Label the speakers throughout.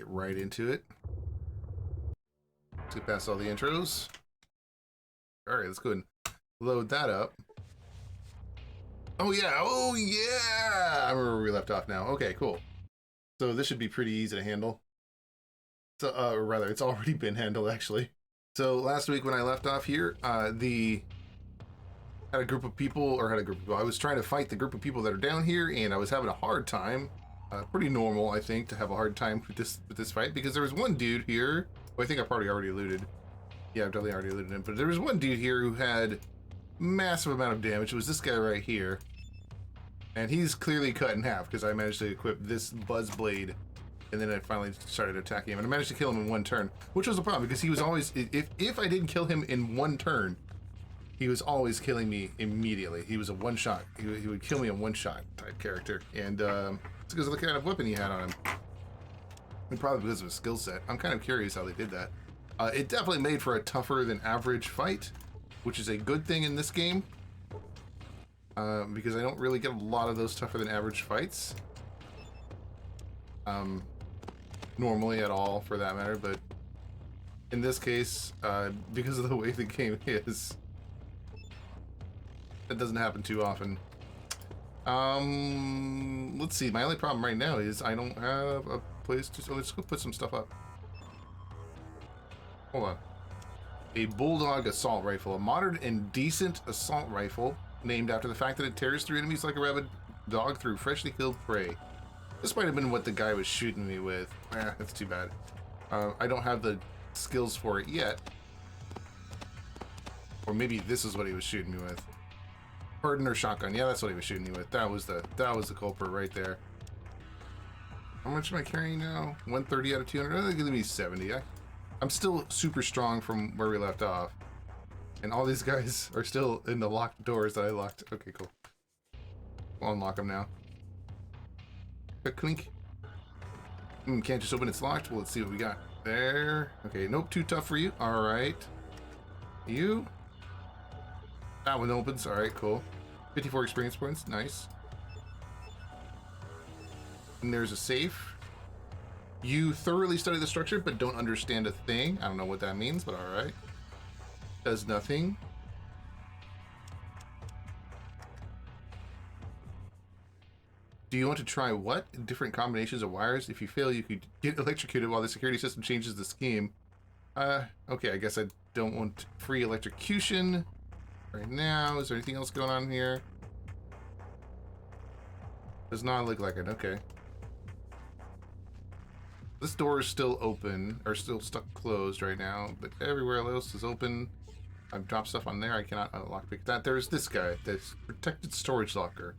Speaker 1: Get right into it. Let's get past all the intros. Alright, let's go ahead and load that up. Oh yeah, I remember where we left off now. Okay, cool. So this should be pretty easy to handle. So, or rather, it's already been handled actually. So last week when I left off here, had a group of people. I was trying to fight the group of people that are down here, and I was having a hard time. Pretty normal, I think, to have a hard time with this fight, because there was one dude here who I think I probably already looted. Yeah, I've definitely already looted him, but there was one dude here who had massive amount of damage. It was this guy right here, and he's clearly cut in half because I managed to equip this buzz blade, and then I finally started attacking him, and I managed to kill him in one turn, which was a problem because he was always, if I didn't kill him in one turn, he was always killing me immediately. He was a one-shot. He would kill me in one-shot type character, and it's because of the kind of weapon he had on him. And probably because of his skill set. I'm kind of curious how they did that. It definitely made for a tougher than average fight, which is a good thing in this game. Because I don't really get a lot of those tougher than average fights. Normally at all, for that matter, but in this case, because of the way the game is, that doesn't happen too often. Let's see. My only problem right now is I don't have a place to. So let's go put some stuff up. Hold on. A bulldog assault rifle, a modern and decent assault rifle, named after the fact that it tears through enemies like a rabid dog through freshly killed prey. This might have been what the guy was shooting me with. That's too bad. I don't have the skills for it yet. Or maybe this is what he was shooting me with. Harden or shotgun. Yeah, that's what he was shooting me with. That was the culprit right there. How much am I carrying now? 130 out of 200. Oh, give me 70. I'm still super strong from where we left off. And all these guys are still in the locked doors that I locked. Okay, cool. We'll unlock them now. Clink. Can't just open it's locked. Well, let's see what we got. There. Okay, nope, too tough for you. Alright. You. That one opens. Alright, cool. 54 experience points. Nice. And there's a safe. You thoroughly study the structure, but don't understand a thing. I don't know what that means, but alright. Does nothing. Do you want to try what? Different combinations of wires? If you fail, you could get electrocuted while the security system changes the scheme. Okay, I guess I don't want free electrocution right now. Is there anything else going on here? Does not look like it. Okay. This door is still open, or still stuck closed right now, but everywhere else is open. I've dropped stuff on there. I cannot lockpick that. There's this guy, this protected storage locker.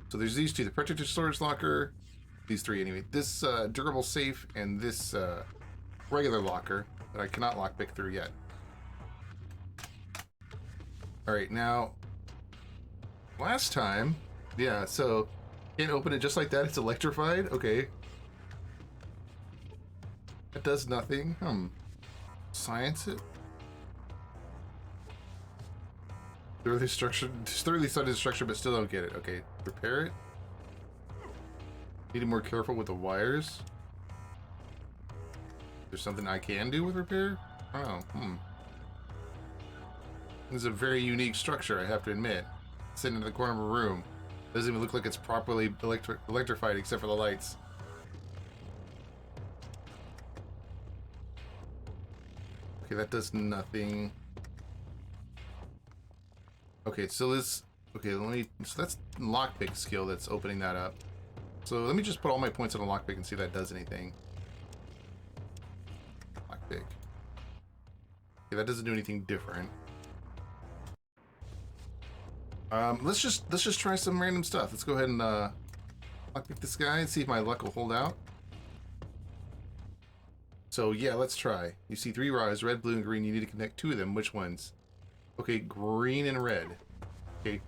Speaker 1: So there's these two, the protected storage locker, these three anyway. This durable safe and this regular locker that I cannot lockpick through yet. Alright, now, last time, yeah, so can't open it just like that. It's electrified. Okay. That does nothing. Science it. Thoroughly studied structure, but still don't get it. Okay, repair it. Need to be more careful with the wires. There's something I can do with repair? Oh, This is a very unique structure, I have to admit. Sitting in the corner of a room. Doesn't even look like it's properly electrified except for the lights. Okay, that does nothing. Okay, so this... Okay, so that's lockpick skill that's opening that up. So let me just put all my points on a lockpick and see if that does anything. Lockpick. Okay, that doesn't do anything different. Let's just try some random stuff. Let's go ahead and lockpick this guy and see if my luck will hold out. So yeah, let's try. You see 3 rods, red, blue, and green. You need to connect 2 of them. Which ones? Okay, green and red. Okay,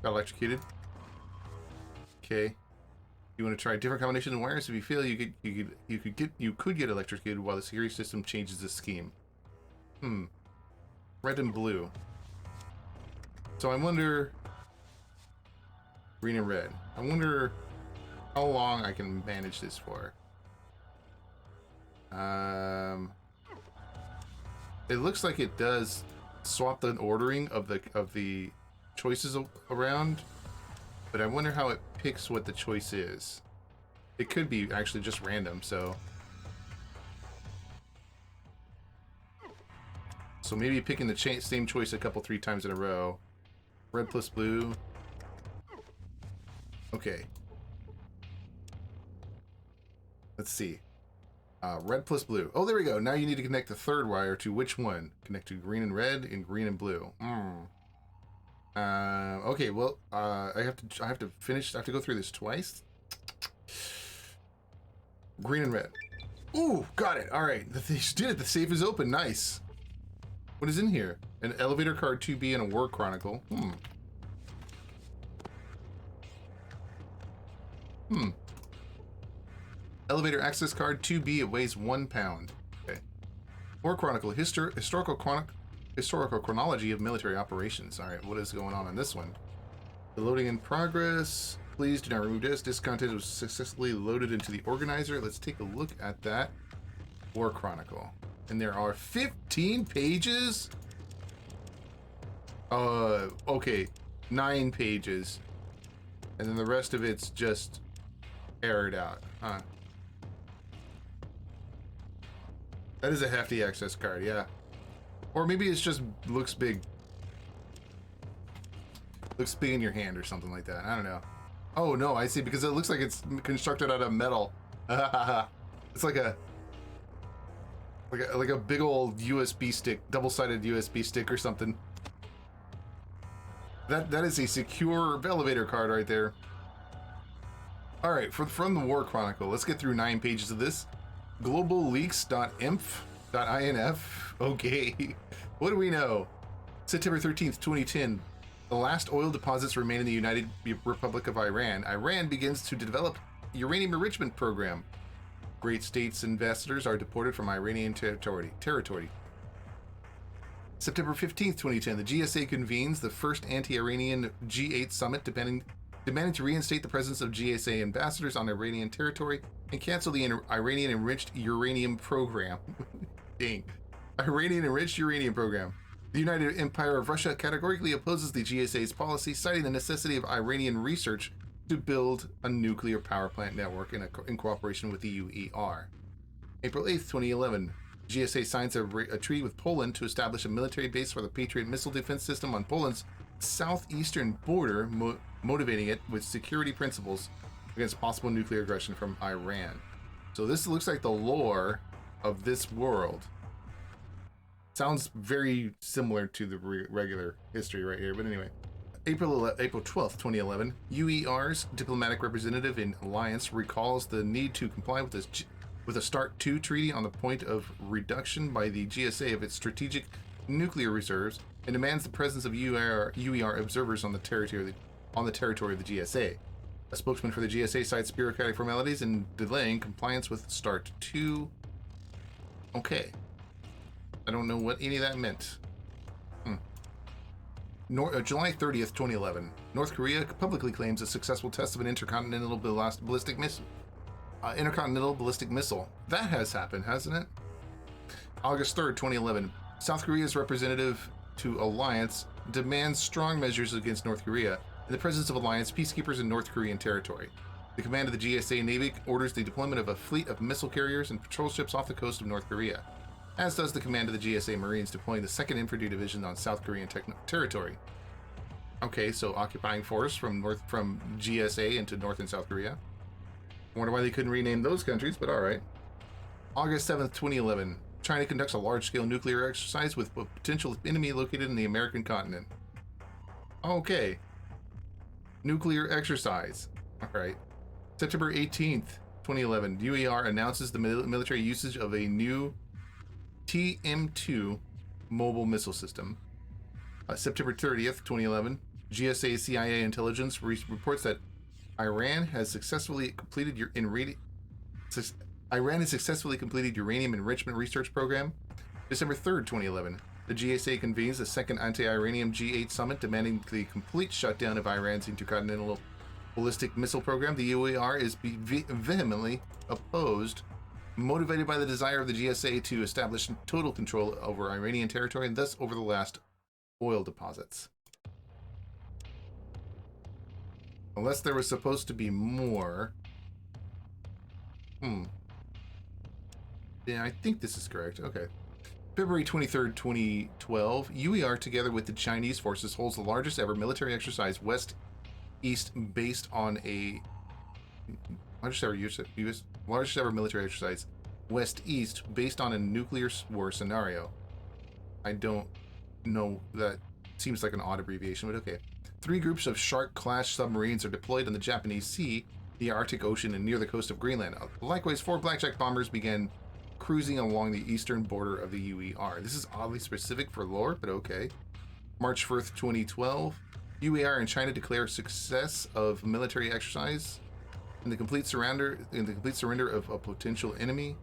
Speaker 1: got electrocuted. Okay, you want to try a different combination of wires? If you fail, you could get electrocuted while the security system changes the scheme. Red and blue. So I wonder, green and red. I wonder how long I can manage this for. It looks like it does swap the ordering of the choices around, but I wonder how it picks what the choice is. It could be actually just random, so maybe picking the same choice a couple, 3 times in a row. Red plus blue. Okay. Let's see. Red plus blue. Oh, there we go. Now you need to connect the third wire to which one? Connect to green and red and green and blue. Okay, well, I have to go through this twice. Green and red. Ooh, got it. All right. They did it. The safe is open. Nice. What is in here? An elevator card 2B and a war chronicle. Elevator access card 2B. It weighs 1 pound. Okay. War chronicle. Historical chronology of military operations. All right. What is going on this one? The loading in progress. Please do not remove this. This content was successfully loaded into the organizer. Let's take a look at that. War chronicle. And there are 15 pages? Okay. 9 pages. And then the rest of it's just aired out. Huh. That is a hefty access card, yeah. Or maybe it's just looks big. Looks big in your hand or something like that. I don't know. Oh no, I see, because it looks like it's constructed out of metal. It's like a big old USB stick, double-sided USB stick or something. That is a secure elevator card right there. All right, from the War Chronicle, let's get through 9 pages of this. globalleaks.inf.inf. Okay, what do we know? September 13th, 2010. The last oil deposits remain in the United Republic of Iran. Iran begins to develop uranium enrichment program. Great States ambassadors are deported from Iranian territory. September 15th, 2010. The GSA convenes the first anti-Iranian G8 summit, demanding to reinstate the presence of GSA ambassadors on Iranian territory and cancel the Iranian enriched uranium program. Dang. Iranian enriched uranium program. The United Empire of Russia categorically opposes the GSA's policy, citing the necessity of Iranian research to build a nuclear power plant network in cooperation with the UER. April 8th, 2011. GSA signs a treaty with Poland to establish a military base for the Patriot missile defense system on Poland's southeastern border, motivating it with security principles against possible nuclear aggression from Iran. So this looks like the lore of this world. Sounds very similar to the regular history right here, but anyway. April 12th, 2011, UER's diplomatic representative in Alliance recalls the need to comply with a START II treaty on the point of reduction by the GSA of its strategic nuclear reserves and demands the presence of UER observers on the territory of the GSA. A spokesman for the GSA cites bureaucratic formalities and delaying compliance with START II. Okay. I don't know what any of that meant. July 30th, 2011. North Korea publicly claims a successful test of an intercontinental ballistic missile. That has happened, hasn't it? August 3rd, 2011. South Korea's representative to Alliance demands strong measures against North Korea in the presence of Alliance peacekeepers in North Korean territory. The command of the GSA Navy orders the deployment of a fleet of missile carriers and patrol ships off the coast of North Korea, as does the command of the GSA Marines deploying the 2nd Infantry Division on South Korean territory. Okay, so occupying force from GSA into North and South Korea. Wonder why they couldn't rename those countries, but alright. August 7th, 2011. China conducts a large-scale nuclear exercise with a potential enemy located in the American continent. Okay. Nuclear exercise. Alright. September 18th, 2011. UER announces the military usage of a new TM2 mobile missile system. September 30th, 2011, GSA CIA intelligence reports that Iran has successfully completed uranium enrichment research program. December 3rd, 2011, the GSA convenes the second anti-Iranian G8 summit, demanding the complete shutdown of Iran's intercontinental ballistic missile program. The UER is vehemently opposed motivated by the desire of the GSA to establish total control over Iranian territory and thus over the last oil deposits. Unless there was supposed to be more. Yeah, I think this is correct. Okay. February 23rd, 2012, UER, together with the Chinese forces, holds the largest ever military exercise west-east based on a largest ever military exercise west-east based on a nuclear war scenario. I don't know, that seems like an odd abbreviation, but okay. 3 groups of Shark-class submarines are deployed in the Japanese Sea, the Arctic Ocean, and near the coast of Greenland. Likewise, 4 Blackjack bombers began cruising along the eastern border of the UER. This is oddly specific for lore, but okay. March 1st, 2012, UER and China declare success of military exercise in the complete surrender of a potential enemy.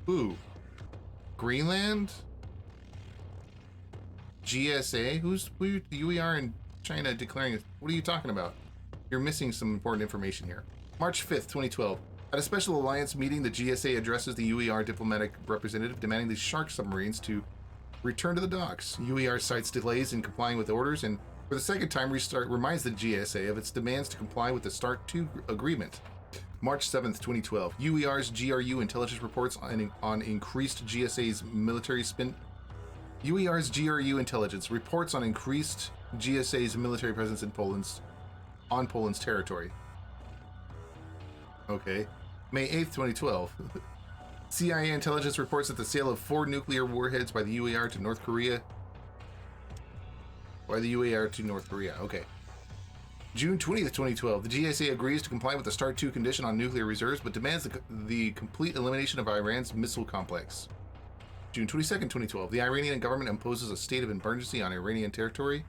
Speaker 1: Ooh. Greenland? GSA? Who's UER and China declaring? What are you talking about? You're missing some important information here. March 5th, 2012. At a special alliance meeting, the GSA addresses the UER diplomatic representative demanding the Shark submarines to return to the docks. UER cites delays in complying with orders and for the second time reminds the GSA of its demands to comply with the START II agreement. March 7th, 2012. UER's GRU intelligence reports on increased GSA's military spend. UER's GRU intelligence reports on increased GSA's military presence in Poland's territory. Okay. May 8th, 2012. CIA intelligence reports that the sale of 4 nuclear warheads by the UER to North Korea. Okay. June 20th, 2012. The GSA agrees to comply with the START II condition on nuclear reserves, but demands the complete elimination of Iran's missile complex. June 22nd, 2012. The Iranian government imposes a state of emergency on Iranian territory.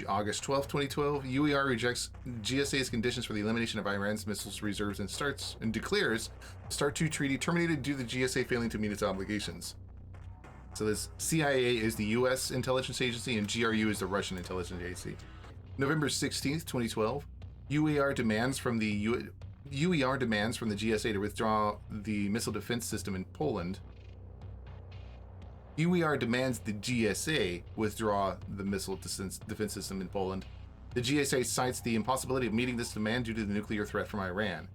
Speaker 1: August 12th, 2012. UER rejects GSA's conditions for the elimination of Iran's missiles reserves and declares the START II treaty terminated due to the GSA failing to meet its obligations. So this CIA is the U.S. intelligence agency and GRU is the Russian intelligence agency. November 16th, 2012. UER demands from the GSA to withdraw the missile defense system in Poland. UER demands the GSA withdraw the missile defense system in Poland. The GSA cites the impossibility of meeting this demand due to the nuclear threat from Iran.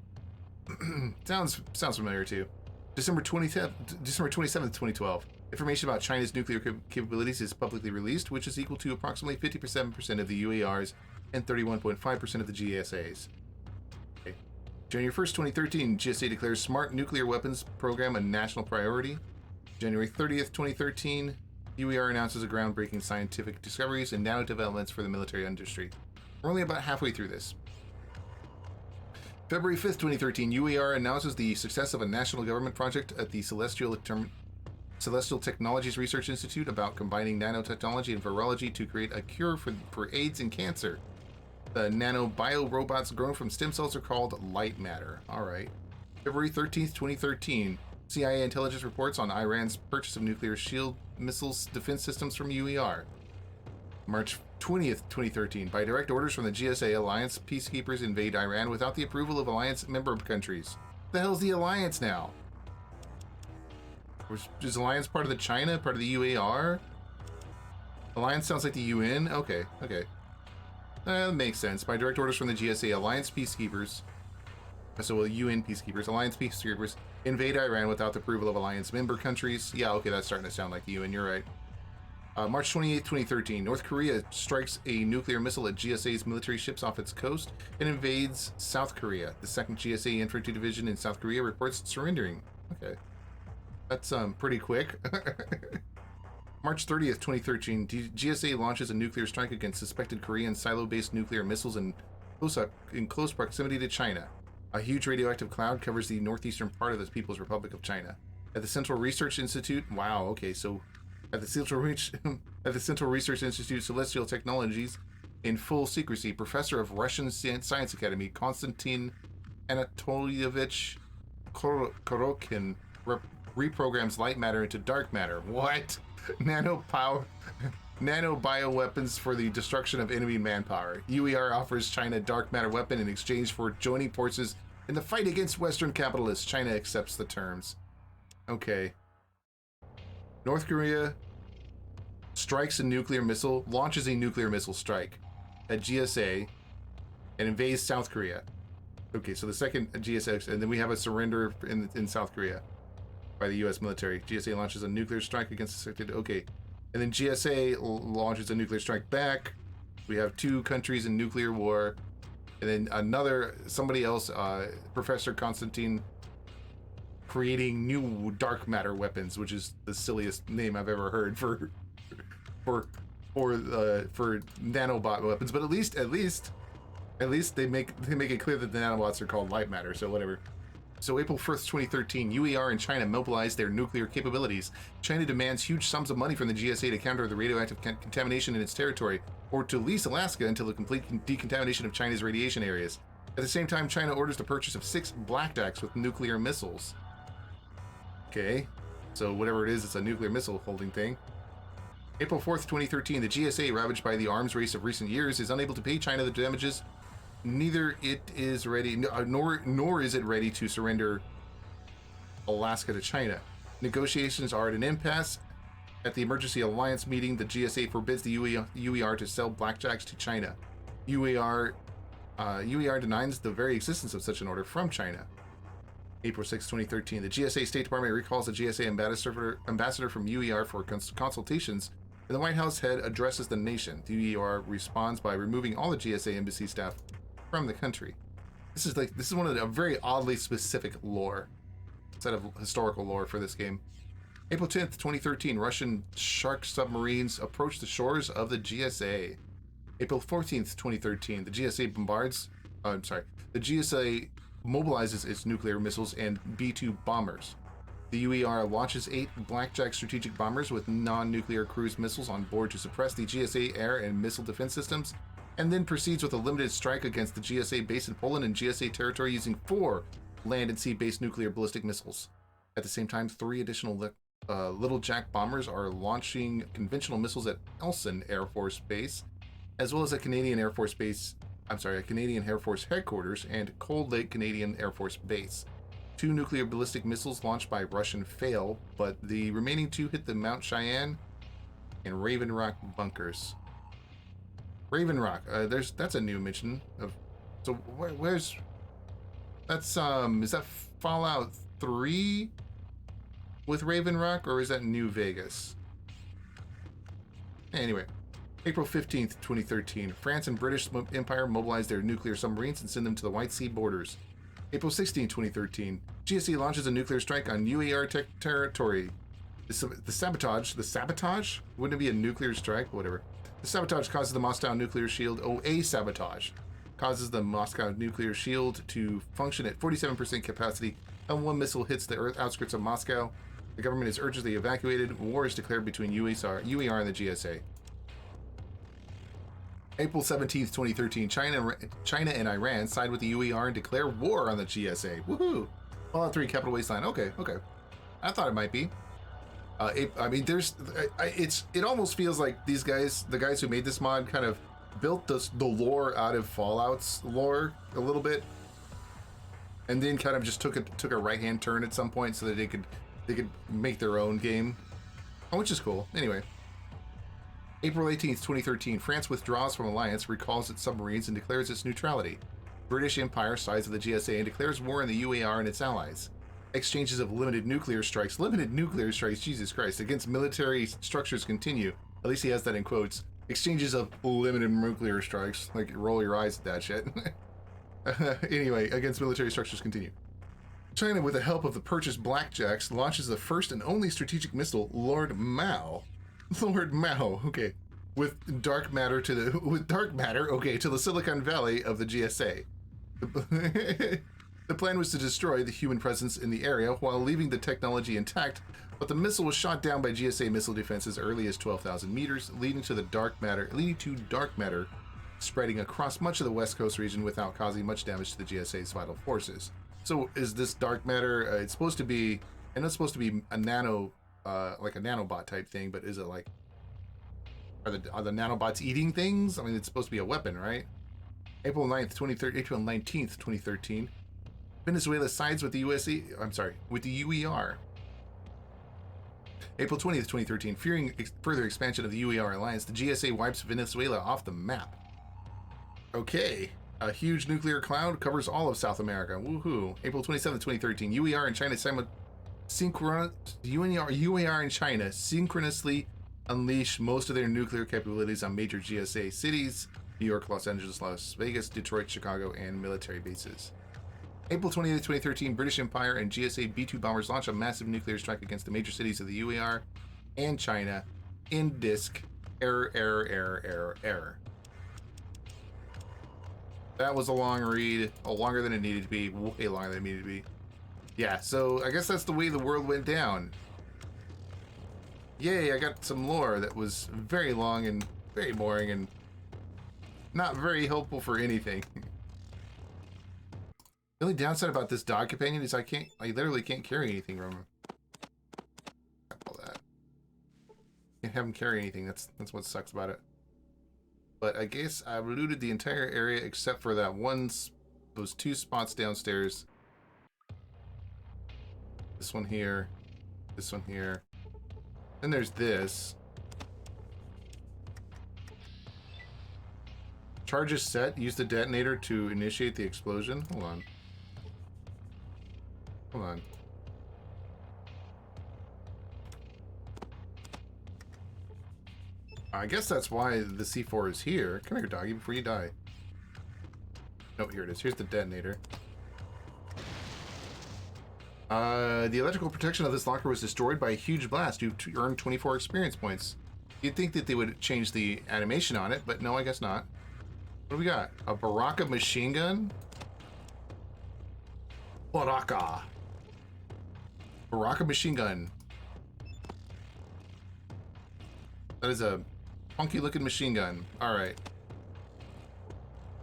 Speaker 1: Sounds familiar too. December 27th, 2012. Information about China's nuclear capabilities is publicly released, which is equal to approximately 57% of the UERs and 31.5% of the GSAs. Okay. January 1st, 2013, GSA declares smart nuclear weapons program a national priority. January 30th, 2013, UER announces a groundbreaking scientific discoveries and nano developments for the military industry. We're only about halfway through this. February 5th, 2013, UER announces the success of a national government project at the Celestial Technologies Research Institute about combining nanotechnology and virology to create a cure for AIDS and cancer. The nanobio robots grown from stem cells are called light matter. All right. February 13th, 2013, CIA intelligence reports on Iran's purchase of nuclear shield missiles defense systems from UER. March 20th, 2013, by direct orders from the GSA, Alliance peacekeepers invade Iran without the approval of Alliance member countries. The hell's the Alliance now? Is Alliance part of the China, part of the UAR? Alliance sounds like the UN? Okay. That makes sense. By direct orders from the GSA, Alliance peacekeepers, UN peacekeepers, Alliance peacekeepers invade Iran without the approval of Alliance member countries. Yeah, okay, that's starting to sound like the UN, you're right. March 28th, 2013, North Korea strikes a nuclear missile at GSA's military ships off its coast and invades South Korea. The 2nd GSA Infantry Division in South Korea reports surrendering. Okay. That's pretty quick. March 30th, 2013, GSA launches a nuclear strike against suspected Korean silo-based nuclear missiles in close proximity to China. A huge radioactive cloud covers the northeastern part of the People's Republic of China. At the Central Research Institute, wow, okay, so at the Central Research Institute Celestial Technologies, in full secrecy, Professor of Russian Science Academy Konstantin Anatolievich Korokin reprograms light matter into dark matter. What? Nanobioweapons for the destruction of enemy manpower. UER offers China dark matter weapon in exchange for joining forces In the fight against Western capitalists, China accepts the terms. Okay. North Korea strikes a nuclear missile, launches a nuclear missile strike at GSA, and invades South Korea. Okay, so the second GSA, and then we have a surrender in South Korea by the U.S. military. GSA launches a nuclear strike against the selected. Okay, and then GSA launches a nuclear strike back. We have two countries in nuclear war, and then somebody else, Professor Constantine, creating new dark matter weapons, which is the silliest name I've ever heard for nanobot weapons. But at least they make it clear that the nanobots are called light matter. So whatever. So April 1st, 2013, UER and China mobilized their nuclear capabilities. China demands huge sums of money from the GSA to counter the radioactive contamination in its territory, or to lease Alaska until the complete decontamination of China's radiation areas. At the same time, China orders the purchase of 6 blackjacks with nuclear missiles. Okay, so whatever it is, it's a nuclear missile holding thing. April 4th, 2013, the GSA, ravaged by the arms race of recent years, is unable to pay China the damages. Neither it is ready, nor is it ready to surrender Alaska to China. Negotiations are at an impasse. At the emergency alliance meeting, the GSA forbids the UER to sell blackjacks to China. UER denies the very existence of such an order from China. April 6, 2013, the GSA State Department recalls the GSA ambassador from UER for consultations, and the White House head addresses the nation. The UER responds by removing all the GSA embassy staff from the country. This is one of a very oddly specific lore, set of historical lore for this game. April 10th, 2013, Russian Shark submarines approach the shores of the GSA. April 14th, 2013, the GSA the GSA mobilizes its nuclear missiles and B-2 bombers. The UER launches 8 Blackjack strategic bombers with non-nuclear cruise missiles on board to suppress the GSA air and missile defense systems, and then proceeds with a limited strike against the GSA base in Poland and GSA territory using 4 land and sea-based nuclear ballistic missiles. At the same time, 3 additional Little Jack bombers are launching conventional missiles at Elson Air Force Base, as well as a Canadian Air Force headquarters and Cold Lake Canadian Air Force Base. 2 nuclear ballistic missiles launched by Russian fail, but the remaining 2 hit the Mount Cheyenne and Raven Rock bunkers. Raven Rock, that's a new mention of. So where's that's is that Fallout 3 with Raven Rock, or is that New Vegas? Anyway, April 15th, 2013, France and British Empire mobilize their nuclear submarines and send them to the White Sea borders. April 16, 2013, GSA launches a nuclear strike on UER territory. The sabotage? Wouldn't it be a nuclear strike? Whatever. The sabotage causes the Moscow nuclear shield. A sabotage causes the Moscow nuclear shield to function at 47% capacity, and 1 missile hits the outskirts of Moscow. The government is urgently evacuated. War is declared between UER and the GSA. April 17th, 2013, China and Iran side with the UER and declare war on the GSA. Woohoo! Fallout 3 Capital Wasteland. Okay. I thought it might be. It almost feels like the guys who made this mod kind of built the lore out of Fallout's lore a little bit, and then kind of just took a right-hand turn at some point so that they could make their own game, which is cool. Anyway, April 18th, 2013, France withdraws from Alliance, recalls its submarines, and declares its neutrality. British Empire sides with the GSA and declares war on the UER and its allies. Exchanges of limited nuclear strikes, Jesus Christ, against military structures continue. At least he has that in quotes. Exchanges of limited nuclear strikes, like roll your eyes at that shit. Anyway, against military structures continue. China, with the help of the purchased blackjacks, launches the first and only strategic missile, Lord Mao, okay, with dark matter to the Silicon Valley of the GSA. The plan was to destroy the human presence in the area while leaving the technology intact, but the missile was shot down by GSA missile defense as early as 12,000 meters, leading to dark matter spreading across much of the West Coast region without causing much damage to the GSA's vital forces. So is this dark matter, it's supposed to be a nano, like a nanobot type thing, but is it like, are the nanobots eating things? I mean, it's supposed to be a weapon, right? April 19th, 2013, Venezuela sides with the USA. I'm sorry, with the UER. April 20th, 2013. Fearing further expansion of the UER alliance, the GSA wipes Venezuela off the map. Okay. A huge nuclear cloud covers all of South America. Woohoo. April 27th, 2013. UER and China UER and China synchronously unleash most of their nuclear capabilities on major GSA cities: New York, Los Angeles, Las Vegas, Detroit, Chicago, and military bases. April 28th, 2013, British Empire and GSA B-2 bombers launch a massive nuclear strike against the major cities of the UAR and China in disk. Error. That was a long read, longer than it needed to be, way longer than it needed to be. Yeah, so I guess that's the way the world went down. Yay, I got some lore that was very long and very boring and not very helpful for anything. The only downside about this dog companion is I literally can't carry anything from him. All that. Can't have him carry anything. That's what sucks about it. But I guess I've looted the entire area except for that those two spots downstairs. This one here. This one here. Then there's this. Charges set. Use the detonator to initiate the explosion. Hold on. Hold on. I guess that's why the C4 is here. Come here, doggy, before you die. Oh, here it is. Here's the detonator. The electrical protection of this locker was destroyed by a huge blast. You earned 24 experience points. You'd think that they would change the animation on it, but no, I guess not. What do we got? A Baraka machine gun? Baraka machine gun. That is a funky looking machine gun. Alright.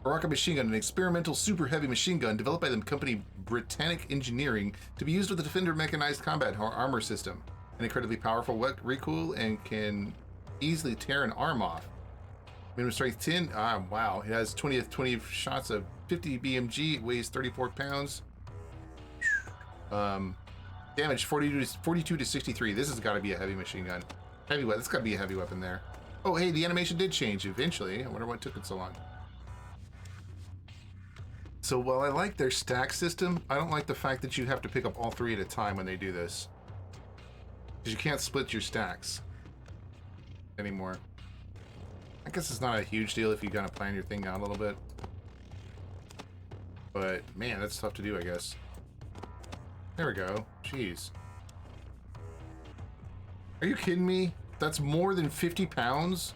Speaker 1: Baraka machine gun, an experimental super heavy machine gun developed by the company Britannic Engineering to be used with the Defender mechanized combat armor system. An incredibly powerful recoil and can easily tear an arm off. Minimum strength 10. Ah, wow. It has 20 shots of 50 BMG. It weighs 34 pounds. Damage 42 to 63. This has got to be a heavy machine gun. Heavy weapon. This got to be a heavy weapon there. Oh, hey, the animation did change eventually. I wonder what took it so long. So while I like their stack system, I don't like the fact that you have to pick up all three at a time when they do this. Because you can't split your stacks anymore. I guess it's not a huge deal if you kind of plan your thing out a little bit. But, man, that's tough to do, I guess. There we go. Jeez. Are you kidding me? That's more than 50 pounds?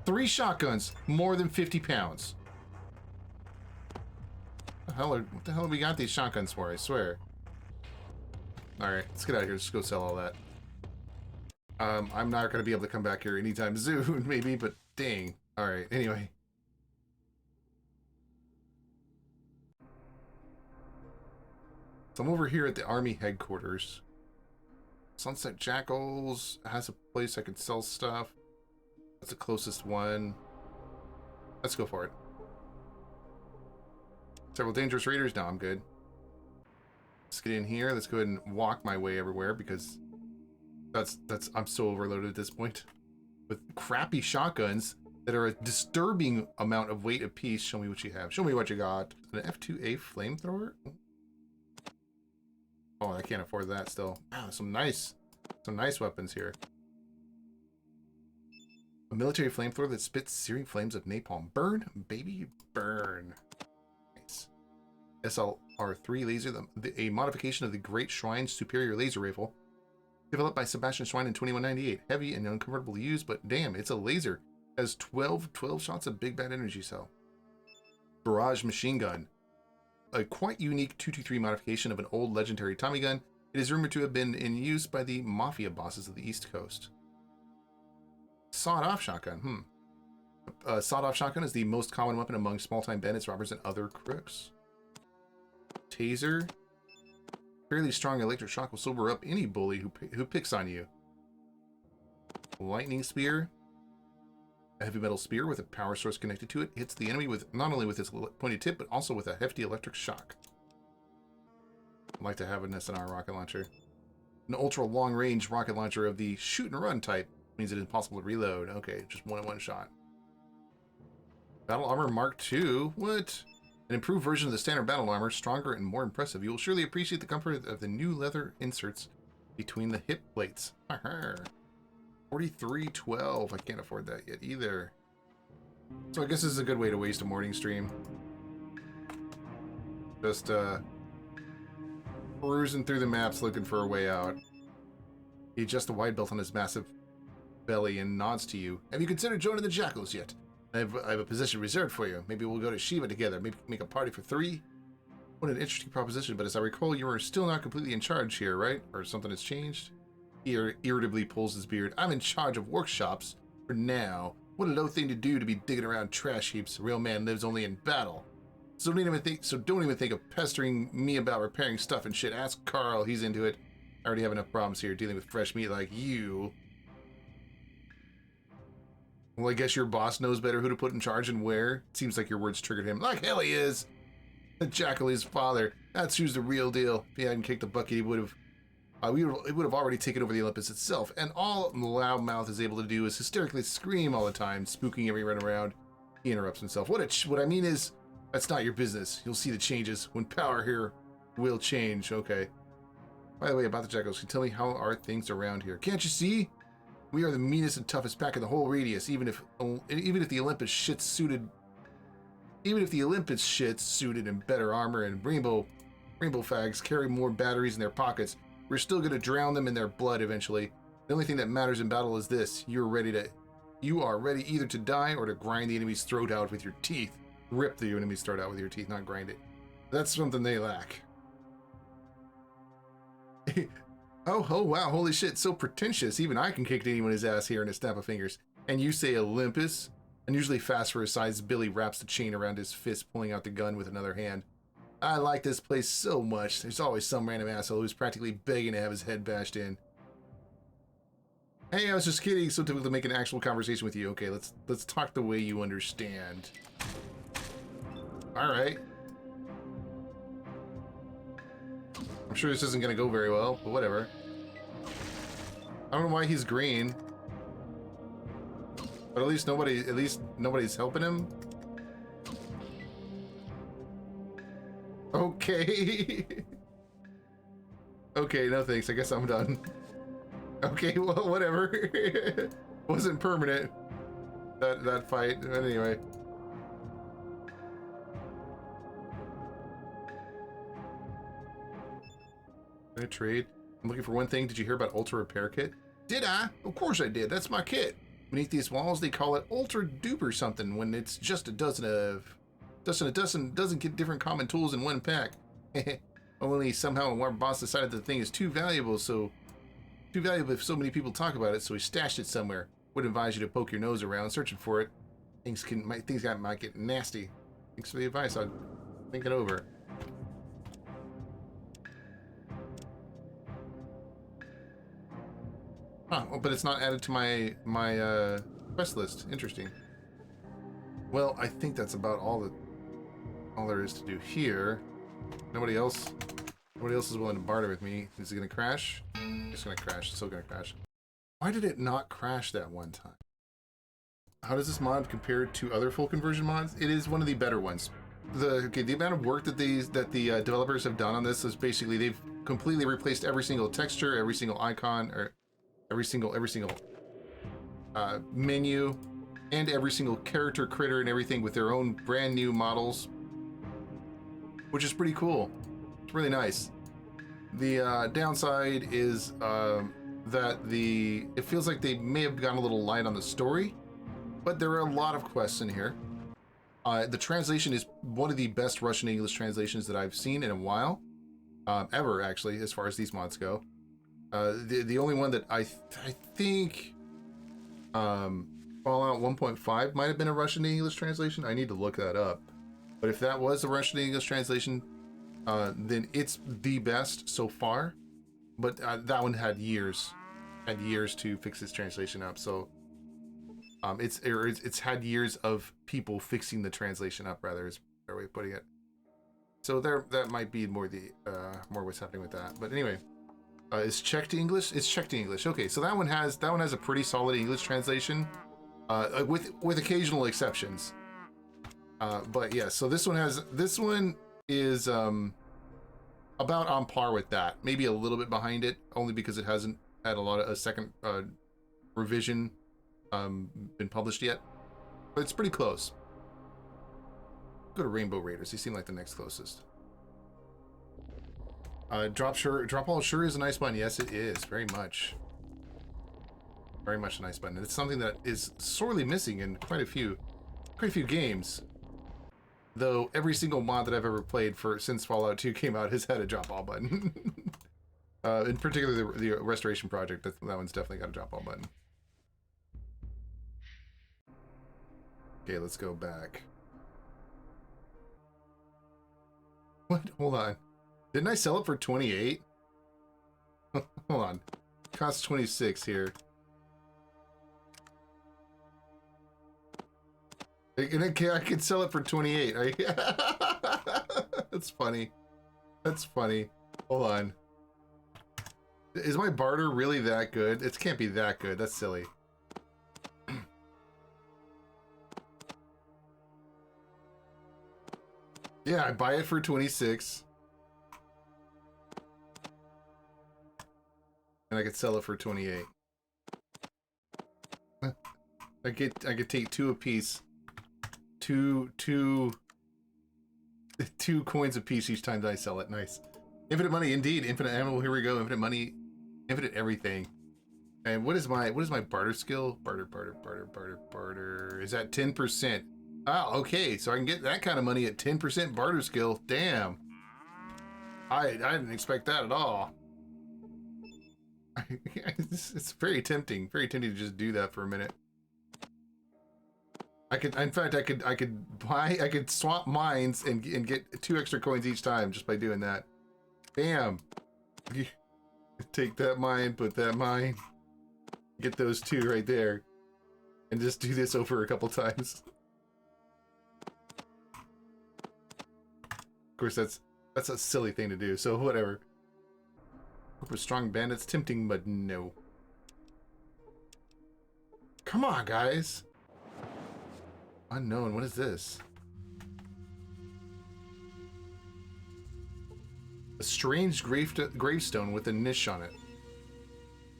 Speaker 1: 3 shotguns, more than 50 pounds. What the hell have we got these shotguns for, I swear. Alright, let's get out of here. Let's go sell all that. I'm not going to be able to come back here anytime soon, maybe, but dang. Alright, anyway. So I'm over here at the Army headquarters. Sunset Jackals has a place I can sell stuff. That's the closest one. Let's go for it. Several dangerous raiders? No, I'm good. Let's get in here. Let's go ahead and walk my way everywhere because I'm so overloaded at this point. With crappy shotguns that are a disturbing amount of weight apiece. Show me what you have. Show me what you got. An F2A flamethrower? Oh, I can't afford that still. Wow, some nice weapons here. A military flamethrower that spits searing flames of napalm. Burn, baby, burn. Nice. SLR-3 laser, a modification of the Great Shrine Superior Laser Rifle. Developed by Sebastian Schwein in 2198. Heavy and uncomfortable to use, but damn, it's a laser. It has 12 shots of big bad energy cell. Barrage machine gun. A quite unique 223 modification of an old legendary Tommy gun. It is rumored to have been in use by the mafia bosses of the East Coast. Sawed-off shotgun. Sawed-off shotgun is the most common weapon among small-time bandits, robbers, and other crooks. Taser. Fairly strong electric shock will sober up any bully who picks on you. Lightning spear. A heavy metal spear with a power source connected to it hits the enemy with not only with its pointed tip, but also with a hefty electric shock. I'd like to have an SNR rocket launcher. An ultra long range rocket launcher of the shoot and run type means it is impossible to reload. Okay, just one shot. Battle armor Mark II. What? An improved version of the standard battle armor, stronger and more impressive. You will surely appreciate the comfort of the new leather inserts between the hip plates. 4312. I can't afford that yet either. So I guess this is a good way to waste a morning stream. Just cruising through the maps looking for a way out. He adjusts the wide belt on his massive belly and nods to you. Have you considered joining the Jackals yet? I have a position reserved for you. Maybe we'll go to Shiva together. Maybe make a party for 3. What an interesting proposition, but as I recall, you are still not completely in charge here, right? Or something has changed? He irritably pulls his beard. I'm in charge of workshops for now. What a low thing to do to be digging around trash heaps. A real man lives only in battle. So don't even think of pestering me about repairing stuff and shit. Ask Carl, he's into it. I already have enough problems here dealing with fresh meat like you. Well, I guess your boss knows better who to put in charge and where. It seems like your words triggered him. Like hell he is. The Jackal is father. That's who's the real deal. If he hadn't kicked the bucket, he would have. He would have already taken over the Olympus itself. And all the loudmouth is able to do is hysterically scream all the time, spooking everyone around. He interrupts himself. What I mean is, that's not your business. You'll see the changes when power here will change. Okay. By the way, about the Jackals, can you tell me how are things around here? Can't you see? We are the meanest and toughest pack in the whole radius. Even if the Olympus shits suited in better armor and rainbow fags carry more batteries in their pockets, we're still gonna drown them in their blood eventually. The only thing that matters in battle is this: you are ready either to die or to grind the enemy's throat out with your teeth. Rip the enemy's throat out with your teeth, not grind it. That's something they lack. Oh, wow, holy shit, so pretentious. Even I can kick anyone's ass here in a snap of fingers. And you say Olympus? Unusually fast for his size, Billy wraps the chain around his fist, pulling out the gun with another hand. I like this place so much. There's always some random asshole who's practically begging to have his head bashed in. Hey, I was just kidding. So difficult to make an actual conversation with you. Okay, let's talk the way you understand. All right. I'm sure this isn't gonna go very well, but whatever. I don't know why he's green, but at least nobody's helping him. Okay. Okay, no thanks. I guess I'm done. Okay, well, whatever. Wasn't permanent, that fight. But anyway. Can I trade? I'm looking for one thing. Did you hear about Ultra Repair Kit? Did I? Of course I did. That's my kit. Beneath these walls, they call it Ultra Duper something when it's just a dozen doesn't get different common tools in one pack. Only somehow our boss decided the thing is too valuable if so many people talk about it, so he stashed it somewhere. Would advise you to poke your nose around searching for it. Things might get nasty. Thanks for the advice. I'll think it over. Huh, well, but it's not added to my quest list. Interesting. Well, I think that's about all there is to do here. Nobody else is willing to barter with me. Is it gonna crash? It's gonna crash. It's still gonna crash. Why did it not crash that one time? How does this mod compare to other full conversion mods? It is one of the better ones. The amount of work that the developers have done on this is basically they've completely replaced every single texture, every single icon, or every single menu, and every single character, critter, and everything with their own brand new models, which is pretty cool. It's really nice. The downside is that it feels like they may have gone a little light on the story, but there are a lot of quests in here. The translation is one of the best Russian English translations that I've seen in a while, ever actually, as far as these mods go. The only one that I think Fallout 1.5 might have been a Russian English translation. I need to look that up. But if that was a Russian English translation, then it's the best so far. But that one had years to fix its translation up. So it's had years of people fixing the translation up, rather, is a better way of putting it. So there, that might be more the more what's happening with that. But anyway, is Czech to English? It's Czech to English. Okay, so that one has a pretty solid English translation, with occasional exceptions. But yeah, so this one is about on par with that. Maybe a little bit behind it, only because it hasn't had a second revision been published yet. But it's pretty close. Go to Rainbow Raiders. They seem like the next closest. Drop all sure is a nice button. Yes, it is. Very much. Very much a nice button. It's something that is sorely missing in quite a few games. Though every single mod that I've ever played since Fallout 2 came out has had a drop all button. In particular, the Restoration Project, that one's definitely got a drop all button. Okay, let's go back. What? Hold on. Didn't I sell it for 28? Hold on. It costs 26 here. And I could sell it for 28. That's funny. That's funny. Hold on. Is my barter really that good? It can't be that good. That's silly. Yeah, I buy it for 26. And I could sell it for 28. I could take two apiece. Two coins apiece each time that I sell it. Nice. Infinite money indeed. Infinite ammo. Here we go. Infinite money. Infinite everything. And what is my barter skill? Barter. Is that 10%? Oh, okay. So I can get that kind of money at 10% barter skill. Damn. I didn't expect that at all. It's very tempting. Very tempting to just do that for a minute. In fact, I could swap mines and get 2 extra coins each time just by doing that. Bam. Take that mine, put that mine, get those 2 right there, and just do this over a couple times. Of course, that's a silly thing to do, so whatever. Hope with strong bandits, tempting, but no. Come on, guys. Unknown, what is this? A strange gravestone with a niche on it.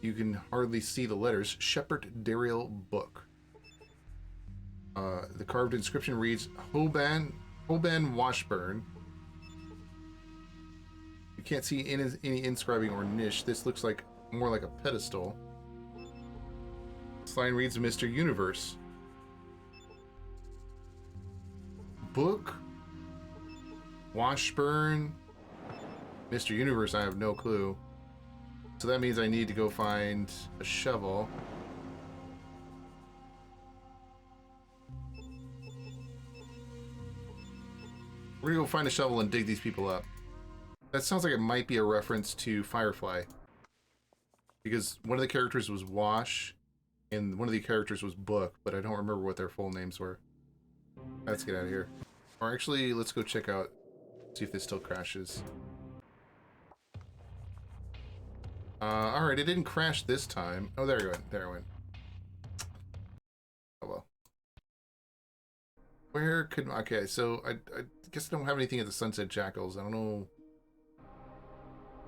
Speaker 1: You can hardly see the letters. Shepherd Dariel Book. The carved inscription reads, Hoban Washburn. You can't see any inscribing or niche. This looks like more like a pedestal. This line reads, Mr. Universe. Book? Washburn? Mr. Universe, I have no clue. So that means I need to go find a shovel. We're gonna go find a shovel and dig these people up. That sounds like it might be a reference to Firefly. Because one of the characters was Wash, and one of the characters was Book, but I don't remember what their full names were. Let's get out of here. Or actually, let's go check out, see if this still crashes. Alright, it didn't crash this time. Oh, there it went. There it went. Oh, well. Where could... Okay, so I guess I don't have anything at the Sunset Jackals. I don't know...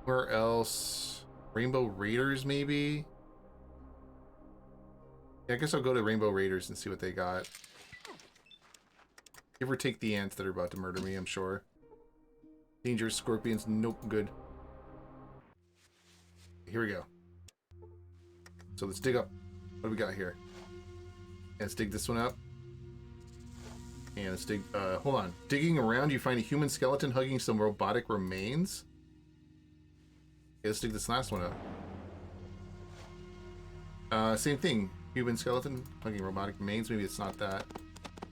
Speaker 1: Where else? Rainbow Raiders, maybe? Yeah, I guess I'll go to Rainbow Raiders and see what they got. Give or take the ants that are about to murder me, I'm sure. Dangerous scorpions, nope, good. Here we go. So let's dig up. What do we got here? And let's dig this one up. And let's dig, hold on. Digging around, you find a human skeleton hugging some robotic remains. Okay, let's dig this last one up. Same thing. Human skeleton hugging robotic remains. Maybe it's not that.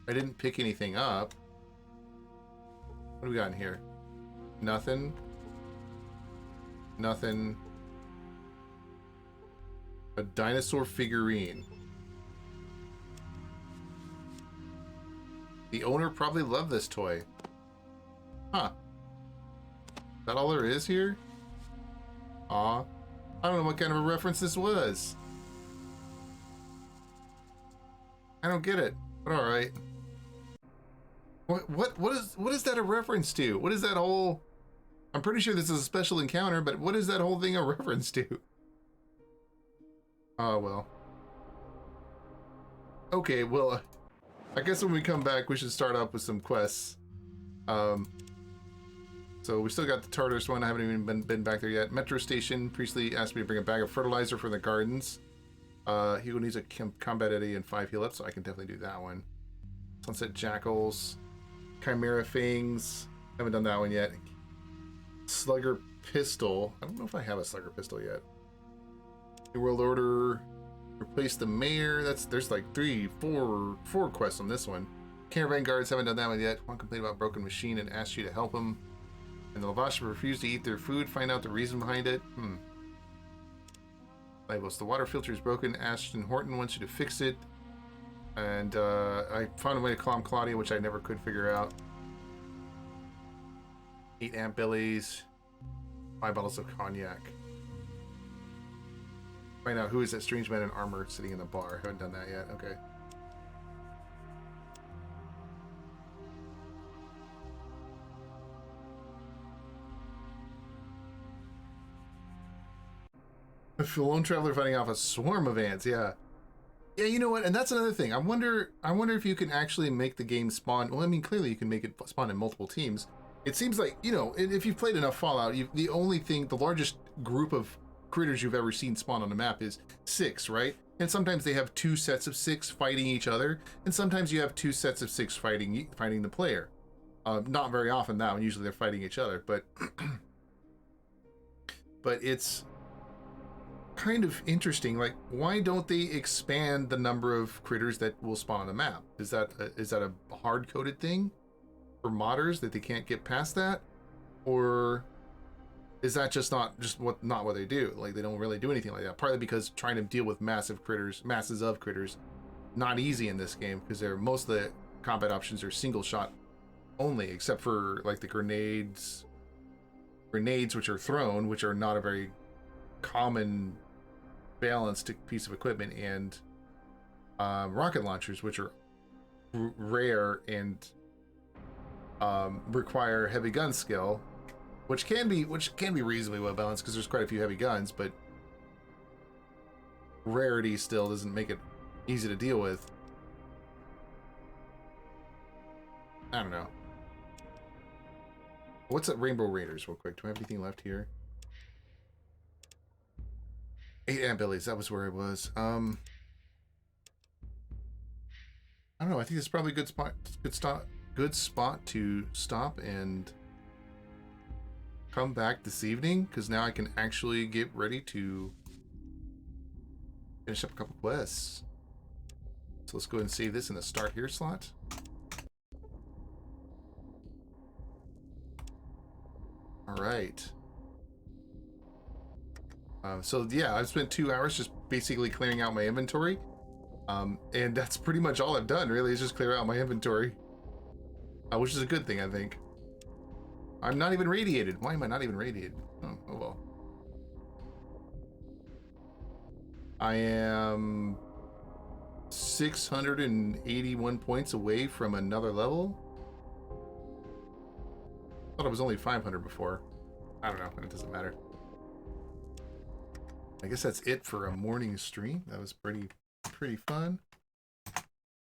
Speaker 1: I didn't pick anything up. What do we got in here? Nothing. Nothing. A dinosaur figurine. The owner probably loved this toy. Huh. that all there is here? Aw. I don't know what kind of a reference this was. I don't get it, but alright. What is that a reference to? What is that whole... I'm pretty sure this is a special encounter, but what is that whole thing a reference to? Oh, well. Okay, well, I guess when we come back, we should start up with some quests. So we still got the Tartarus one. I haven't even been back there yet. Metro Station. Priestley asked me to bring a bag of fertilizer for the gardens. Hugo needs a combat eddy and 5 heal up, so I can definitely do that one. Sunset Jackals. Chimera Fangs. Haven't done that one yet. Slugger Pistol. I don't know if I have a Slugger Pistol yet. New World Order. Replace the mayor. There's like four quests on this one. Caravan Guards, haven't done that one yet. One complaint about broken machine and asked you to help them. And the Lavash refused to eat their food. Find out the reason behind it. Labels. The water filter is broken. Ashton Horton wants you to fix it. And I found a way to calm Claudia, which I never could figure out. 8 Ant Billies. 5 bottles of cognac. Find out who is that strange man in armor sitting in the bar. Haven't done that yet. Okay. A lone traveler fighting off a swarm of ants. Yeah. Yeah, you know what? And that's another thing. I wonder if you can actually make the game spawn. Well, I mean, clearly you can make it spawn in multiple teams. It seems like, you know, if you've played enough Fallout, the largest group of critters you've ever seen spawn on the map is 6, right? And sometimes they have 2 sets of 6 fighting each other, and sometimes you have 2 sets of 6 fighting the player. Not very often that one. Usually they're fighting each other, but but it's kind of interesting. Like, why don't they expand the number of critters that will spawn on the map? Is that a hard-coded thing for modders that they can't get past that, or is that just not what they do? Like, they don't really do anything like that. Partly because trying to deal with masses of critters, not easy in this game, because most of the combat options are single shot only, except for like the grenades which are thrown, which are not a very common balanced piece of equipment, and rocket launchers, which are rare and require heavy gun skill, which can be reasonably well balanced because there's quite a few heavy guns, but rarity still doesn't make it easy to deal with. I don't know. What's that Rainbow Raiders real quick? Do I have anything left here? 8 Ant Billies, that was where I was. I don't know, I think it's probably a good spot to stop and come back this evening, because now I can actually get ready to finish up a couple quests. So let's go ahead and save this in the start here slot. Alright. So yeah, I've spent 2 hours just basically clearing out my inventory. And that's pretty much all I've done, really, is just clear out my inventory. Which is a good thing, I think. I'm not even radiated. Why am I not even radiated? Oh well. I am 681 points away from another level. I thought it was only 500 before. I don't know, but it doesn't matter. I guess that's it for a morning stream. That was pretty fun.